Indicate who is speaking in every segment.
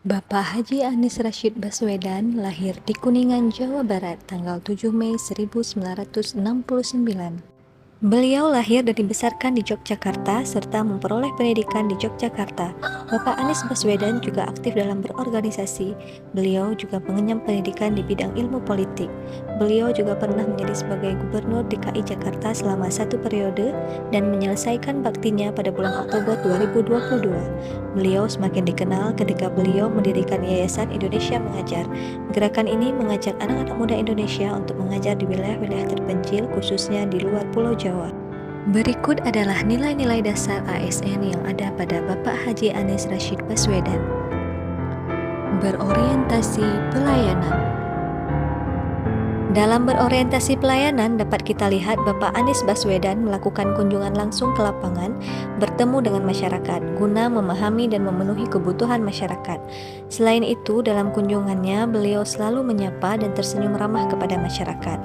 Speaker 1: Bapak Haji Anies Rashid Baswedan lahir di Kuningan, Jawa Barat, tanggal 7 Mei 1969. Beliau lahir dan dibesarkan di Yogyakarta serta memperoleh pendidikan di Yogyakarta. Bapak Anies Baswedan juga aktif dalam berorganisasi. Beliau juga mengenyam pendidikan di bidang ilmu politik. Beliau juga pernah menjadi sebagai Gubernur DKI Jakarta selama 1 periode dan menyelesaikan baktinya pada bulan Oktober 2022. Beliau semakin dikenal ketika beliau mendirikan Yayasan Indonesia Mengajar. Gerakan ini mengajak anak-anak muda Indonesia untuk mengajar di wilayah-wilayah terpencil, khususnya di luar Pulau Jawa. Berikut adalah nilai-nilai dasar ASN yang ada pada Bapak Haji Anies Rashid Baswedan. Berorientasi pelayanan. Dalam berorientasi pelayanan, dapat kita lihat Bapak Anies Baswedan melakukan kunjungan langsung ke lapangan, bertemu dengan masyarakat, guna memahami dan memenuhi kebutuhan masyarakat. Selain itu, dalam kunjungannya, beliau selalu menyapa dan tersenyum ramah kepada masyarakat.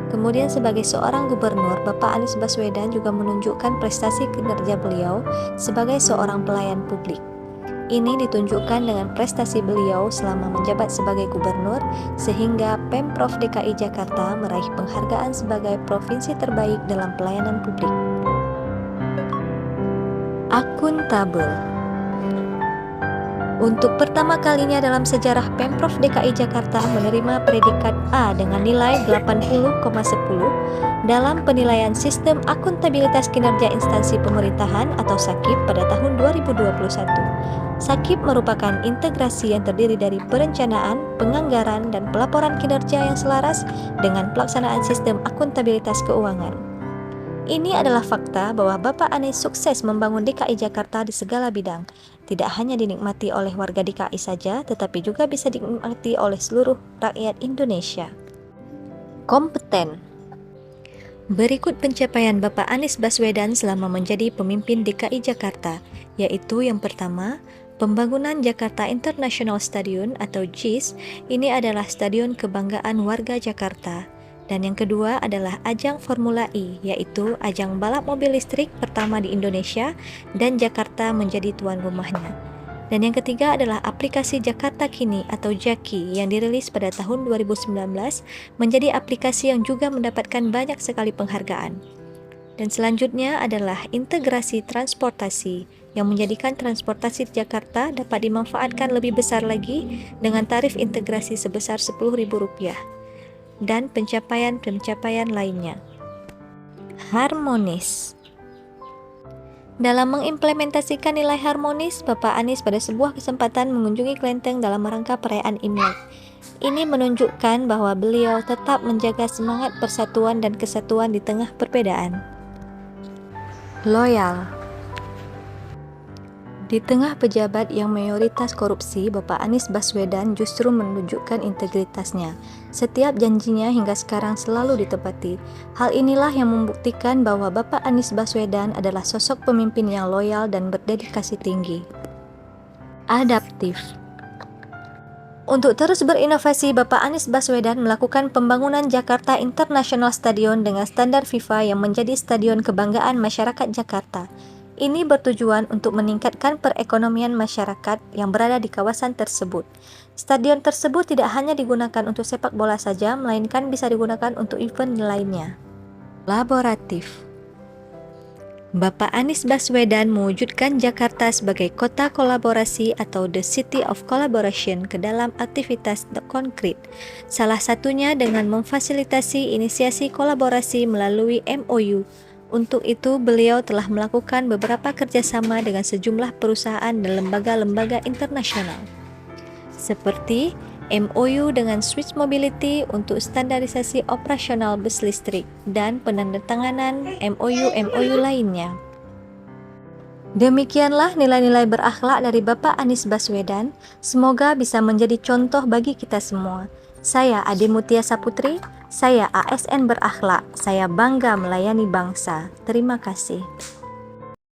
Speaker 1: Kemudian sebagai seorang gubernur, Bapak Anies Baswedan juga menunjukkan prestasi kinerja beliau sebagai seorang pelayan publik. Ini ditunjukkan dengan prestasi beliau selama menjabat sebagai gubernur, sehingga Pemprov DKI Jakarta meraih penghargaan sebagai provinsi terbaik dalam pelayanan publik. Akuntabel. Untuk pertama kalinya dalam sejarah Pemprov DKI Jakarta menerima predikat A dengan nilai 80,10 dalam penilaian Sistem Akuntabilitas Kinerja Instansi Pemerintahan atau SAKIP pada tahun 2021. SAKIP merupakan integrasi yang terdiri dari perencanaan, penganggaran, dan pelaporan kinerja yang selaras dengan pelaksanaan sistem akuntabilitas keuangan. Ini adalah fakta bahwa Bapak Anies sukses membangun DKI Jakarta di segala bidang. Tidak hanya dinikmati oleh warga DKI saja, tetapi juga bisa dinikmati oleh seluruh rakyat Indonesia. Kompeten. Berikut pencapaian Bapak Anies Baswedan selama menjadi pemimpin DKI Jakarta, yaitu yang pertama, pembangunan Jakarta International Stadium atau JIS. Ini adalah stadion kebanggaan warga Jakarta. Dan yang kedua adalah ajang Formula E, yaitu ajang balap mobil listrik pertama di Indonesia dan Jakarta menjadi tuan rumahnya. Dan yang ketiga adalah aplikasi Jakarta Kini atau Jaki yang dirilis pada tahun 2019, menjadi aplikasi yang juga mendapatkan banyak sekali penghargaan. Dan selanjutnya adalah integrasi transportasi yang menjadikan transportasi Jakarta dapat dimanfaatkan lebih besar lagi dengan tarif integrasi sebesar Rp10.000 dan pencapaian-pencapaian lainnya. Harmonis. Dalam mengimplementasikan nilai harmonis, Bapak Anies pada sebuah kesempatan mengunjungi kelenteng dalam rangka perayaan Imlek. Ini menunjukkan bahwa beliau tetap menjaga semangat persatuan dan kesatuan di tengah perbedaan. Loyal. Di tengah pejabat yang mayoritas korupsi, Bapak Anies Baswedan justru menunjukkan integritasnya. Setiap janjinya hingga sekarang selalu ditepati. Hal inilah yang membuktikan bahwa Bapak Anies Baswedan adalah sosok pemimpin yang loyal dan berdedikasi tinggi. Adaptif. Untuk terus berinovasi, Bapak Anies Baswedan melakukan pembangunan Jakarta International Stadium dengan standar FIFA yang menjadi stadion kebanggaan masyarakat Jakarta. Ini bertujuan untuk meningkatkan perekonomian masyarakat yang berada di kawasan tersebut. Stadion tersebut tidak hanya digunakan untuk sepak bola saja, melainkan bisa digunakan untuk event lainnya. Laboratif. Bapak Anies Baswedan mewujudkan Jakarta sebagai kota kolaborasi atau The City of Collaboration ke dalam aktivitas konkret. Salah satunya dengan memfasilitasi inisiasi kolaborasi melalui MOU. Untuk itu, beliau telah melakukan beberapa kerjasama dengan sejumlah perusahaan dan lembaga-lembaga internasional, seperti MOU dengan Switch Mobility untuk standarisasi operasional bus listrik dan penandatanganan MOU lainnya. Demikianlah nilai-nilai berakhlak dari Bapak Anies Baswedan. Semoga bisa menjadi contoh bagi kita semua. Saya Ade Mutia Saputri, saya ASN berakhlak, saya bangga melayani bangsa. Terima kasih.